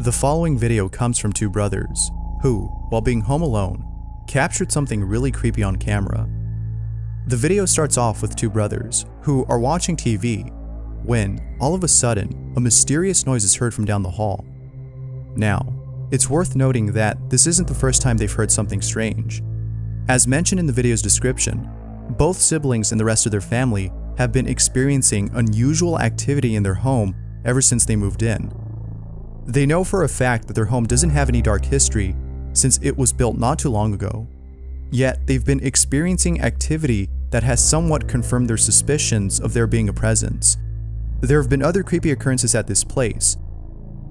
The following video comes from two brothers who, while being home alone, captured something really creepy on camera. The video starts off with two brothers who are watching TV when, all of a sudden, a mysterious noise is heard from down the hall. Now, it's worth noting that this isn't the first time they've heard something strange. As mentioned in the video's description, both siblings and the rest of their family have been experiencing unusual activity in their home ever since they moved in. They know for a fact that their home doesn't have any dark history since it was built not too long ago. Yet, they've been experiencing activity that has somewhat confirmed their suspicions of there being a presence. There have been other creepy occurrences at this place,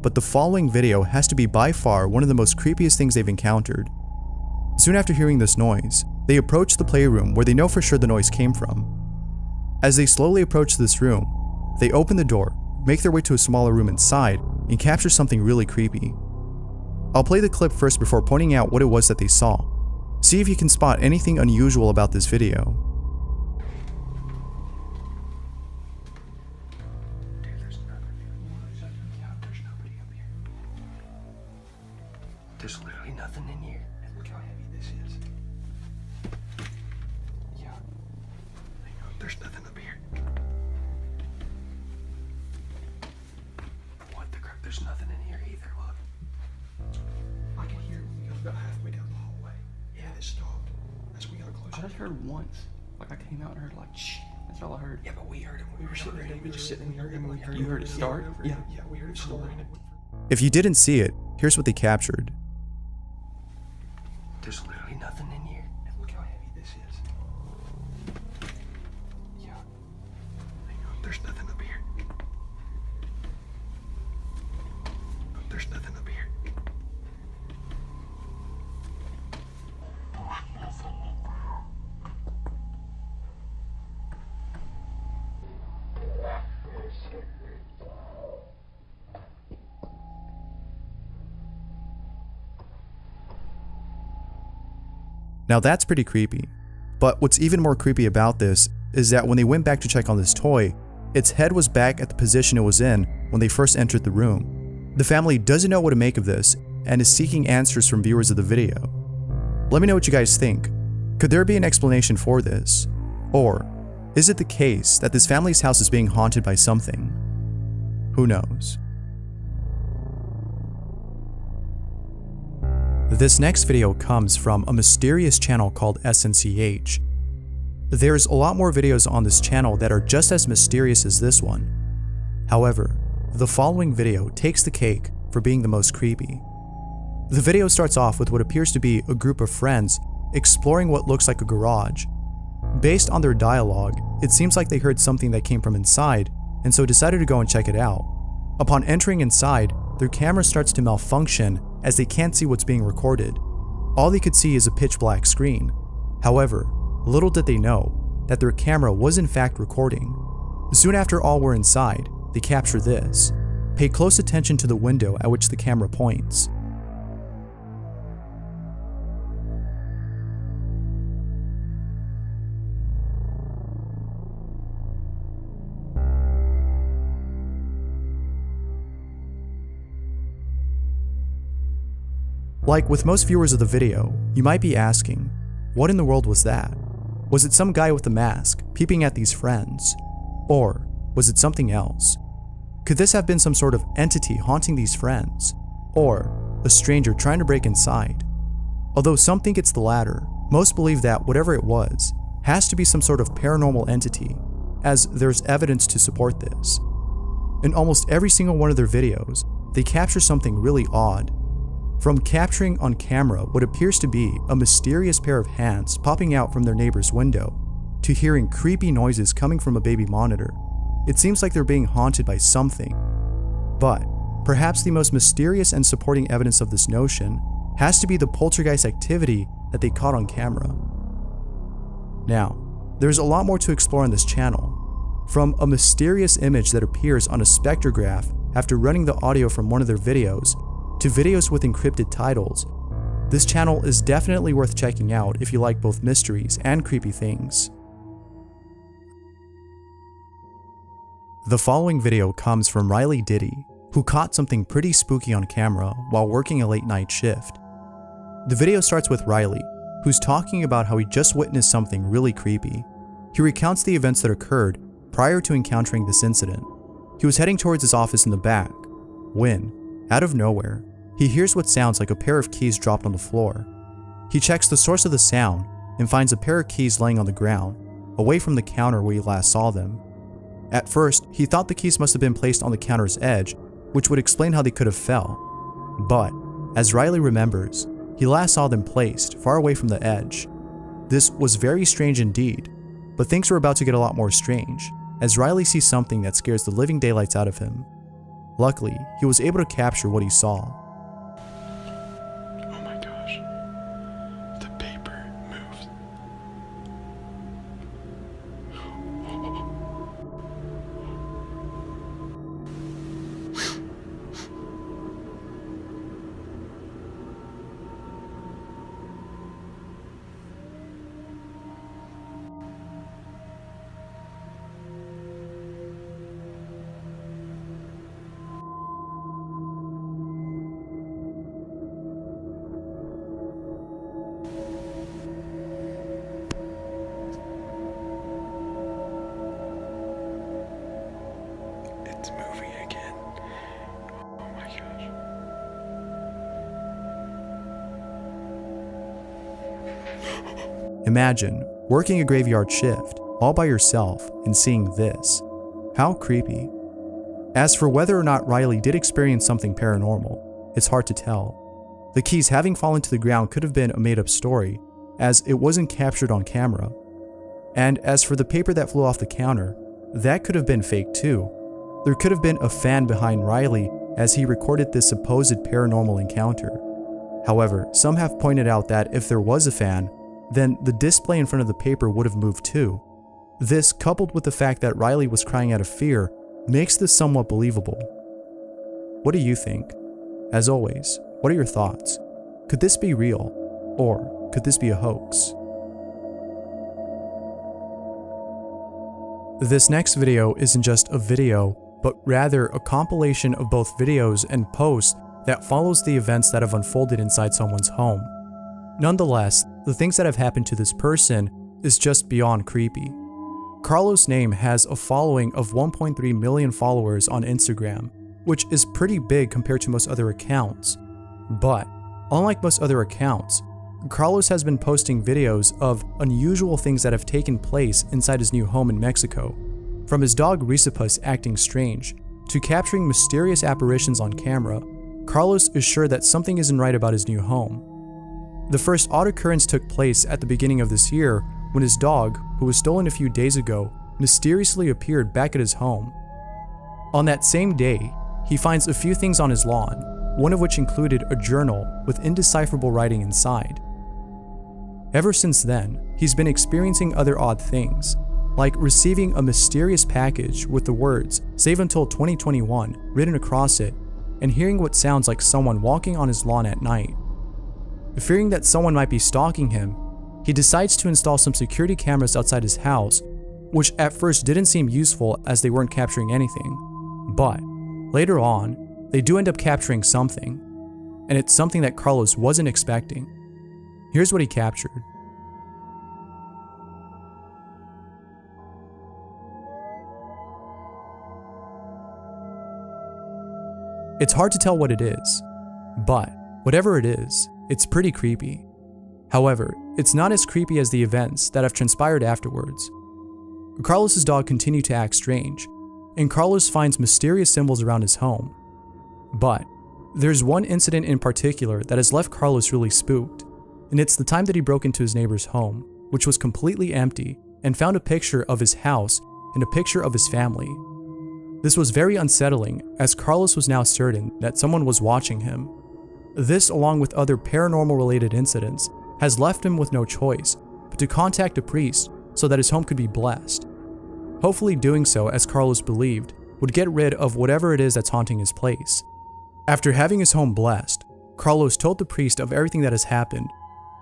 but the following video has to be by far one of the most creepiest things they've encountered. Soon after hearing this noise, they approach the playroom where they know for sure the noise came from. As they slowly approach this room, they open the door, make their way to a smaller room inside, and capture something really creepy. I'll play the clip first before pointing out what it was that they saw. See if you can spot anything unusual about this video. There's literally nothing in here. Look how heavy this is. Yeah. There's nothing up here. What the crap? There's nothing in here either. Look. I can hear it when we got about halfway down the hallway. Yeah, it stopped. As we got closer. I just heard once. Like I came out and heard like shh. That's all I heard. Yeah, but we heard it. We were sitting there. We were just sitting here and we heard You heard it start? Yeah, we heard it start. If you didn't see it, here's what they captured. There's literally nothing in here. Look how heavy this is. Yeah. There's nothing up here. There's nothing up here. Now that's pretty creepy. But what's even more creepy about this is that when they went back to check on this toy, its head was back at the position it was in when they first entered the room. The family doesn't know what to make of this and is seeking answers from viewers of the video. Let me know what you guys think. Could there be an explanation for this? Or is it the case that this family's house is being haunted by something? Who knows? This next video comes from a mysterious channel called SNCH. There's a lot more videos on this channel that are just as mysterious as this one. However, the following video takes the cake for being the most creepy. The video starts off with what appears to be a group of friends exploring what looks like a garage. Based on their dialogue, it seems like they heard something that came from inside and so decided to go and check it out. Upon entering inside, their camera starts to malfunction as they can't see what's being recorded. All they could see is a pitch black screen. However, little did they know that their camera was in fact recording. Soon after all were inside, they capture this. Pay close attention to the window at which the camera points. Like with most viewers of the video, you might be asking, what in the world was that? Was it some guy with a mask peeping at these friends? Or was it something else? Could this have been some sort of entity haunting these friends? Or a stranger trying to break inside? Although some think it's the latter, most believe that whatever it was has to be some sort of paranormal entity, as there's evidence to support this. In almost every single one of their videos, they capture something really odd. From capturing on camera what appears to be a mysterious pair of hands popping out from their neighbor's window, to hearing creepy noises coming from a baby monitor, it seems like they're being haunted by something. But perhaps the most mysterious and supporting evidence of this notion has to be the poltergeist activity that they caught on camera. Now, there's a lot more to explore on this channel. From a mysterious image that appears on a spectrograph after running the audio from one of their videos, to videos with encrypted titles, this channel is definitely worth checking out if you like both mysteries and creepy things. The following video comes from Riley Diddy, who caught something pretty spooky on camera while working a late night shift. The video starts with Riley, who's talking about how he just witnessed something really creepy. He recounts the events that occurred prior to encountering this incident. He was heading towards his office in the back when, out of nowhere, he hears what sounds like a pair of keys dropped on the floor. He checks the source of the sound and finds a pair of keys laying on the ground, away from the counter where he last saw them. At first, he thought the keys must have been placed on the counter's edge, which would explain how they could have fell. But, as Riley remembers, he last saw them placed far away from the edge. This was very strange indeed, but things were about to get a lot more strange, as Riley sees something that scares the living daylights out of him. Luckily, he was able to capture what he saw. Oh my gosh. The paper moved. It's moving again. Oh my gosh. Imagine working a graveyard shift all by yourself and seeing this. How creepy. As for whether or not Riley did experience something paranormal, it's hard to tell. The keys having fallen to the ground could have been a made-up story, as it wasn't captured on camera. And as for the paper that flew off the counter, that could have been fake too. There could have been a fan behind Riley as he recorded this supposed paranormal encounter. However, some have pointed out that if there was a fan, then the display in front of the paper would have moved too. This, coupled with the fact that Riley was crying out of fear, makes this somewhat believable. What do you think? As always, what are your thoughts? Could this be real? Or could this be a hoax? This next video isn't just a video, but rather a compilation of both videos and posts that follows the events that have unfolded inside someone's home. Nonetheless, the things that have happened to this person is just beyond creepy. Carlos' name has a following of 1.3 million followers on Instagram, which is pretty big compared to most other accounts. But, unlike most other accounts, Carlos has been posting videos of unusual things that have taken place inside his new home in Mexico. From his dog Risipus acting strange, to capturing mysterious apparitions on camera, Carlos is sure that something isn't right about his new home. The first odd occurrence took place at the beginning of this year when his dog, who was stolen a few days ago, mysteriously appeared back at his home. On that same day, he finds a few things on his lawn, one of which included a journal with indecipherable writing inside. Ever since then, he's been experiencing other odd things, like receiving a mysterious package with the words "Save until 2021" written across it, and hearing what sounds like someone walking on his lawn at night. Fearing that someone might be stalking him, he decides to install some security cameras outside his house, which at first didn't seem useful as they weren't capturing anything. But later on, they do end up capturing something, and it's something that Carlos wasn't expecting. Here's what he captured. It's hard to tell what it is, but whatever it is, it's pretty creepy. However, it's not as creepy as the events that have transpired afterwards. Carlos's dog continued to act strange, and Carlos finds mysterious symbols around his home. But there's one incident in particular that has left Carlos really spooked, and it's the time that he broke into his neighbor's home, which was completely empty, and found a picture of his house and a picture of his family. This was very unsettling, as Carlos was now certain that someone was watching him. This, along with other paranormal-related incidents, has left him with no choice but to contact a priest so that his home could be blessed. Hopefully doing so, as Carlos believed, would get rid of whatever it is that's haunting his place. After having his home blessed, Carlos told the priest of everything that has happened,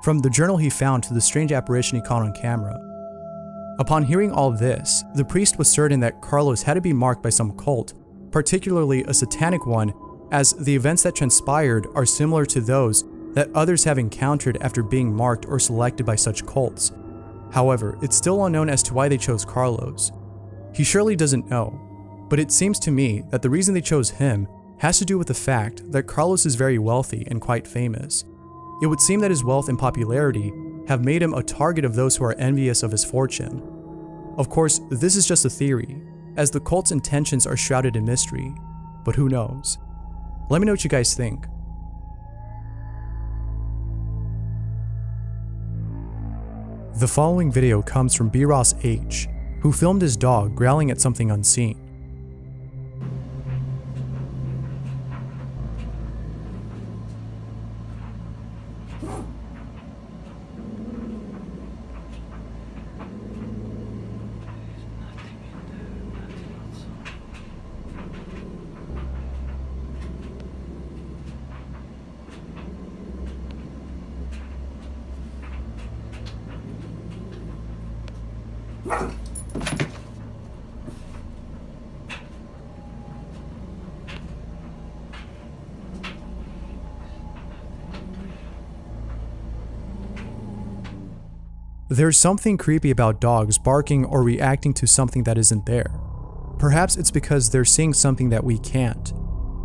from the journal he found to the strange apparition he caught on camera. Upon hearing all this, the priest was certain that Carlos had to be marked by some cult, particularly a satanic one, as the events that transpired are similar to those that others have encountered after being marked or selected by such cults. However, it's still unknown as to why they chose Carlos. He surely doesn't know, but it seems to me that the reason they chose him has to do with the fact that Carlos is very wealthy and quite famous. It would seem that his wealth and popularity have made him a target of those who are envious of his fortune. Of course, this is just a theory, as the cult's intentions are shrouded in mystery, but who knows? Let me know what you guys think. The following video comes from B. Ross H., who filmed his dog growling at something unseen. There's something creepy about dogs barking or reacting to something that isn't there. Perhaps it's because they're seeing something that we can't.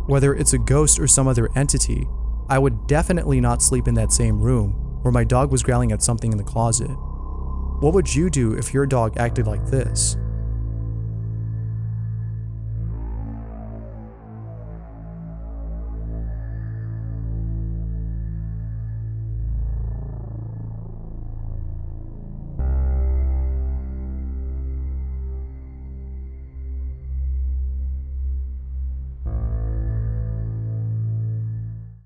Whether it's a ghost or some other entity, I would definitely not sleep in that same room where my dog was growling at something in the closet. What would you do if your dog acted like this?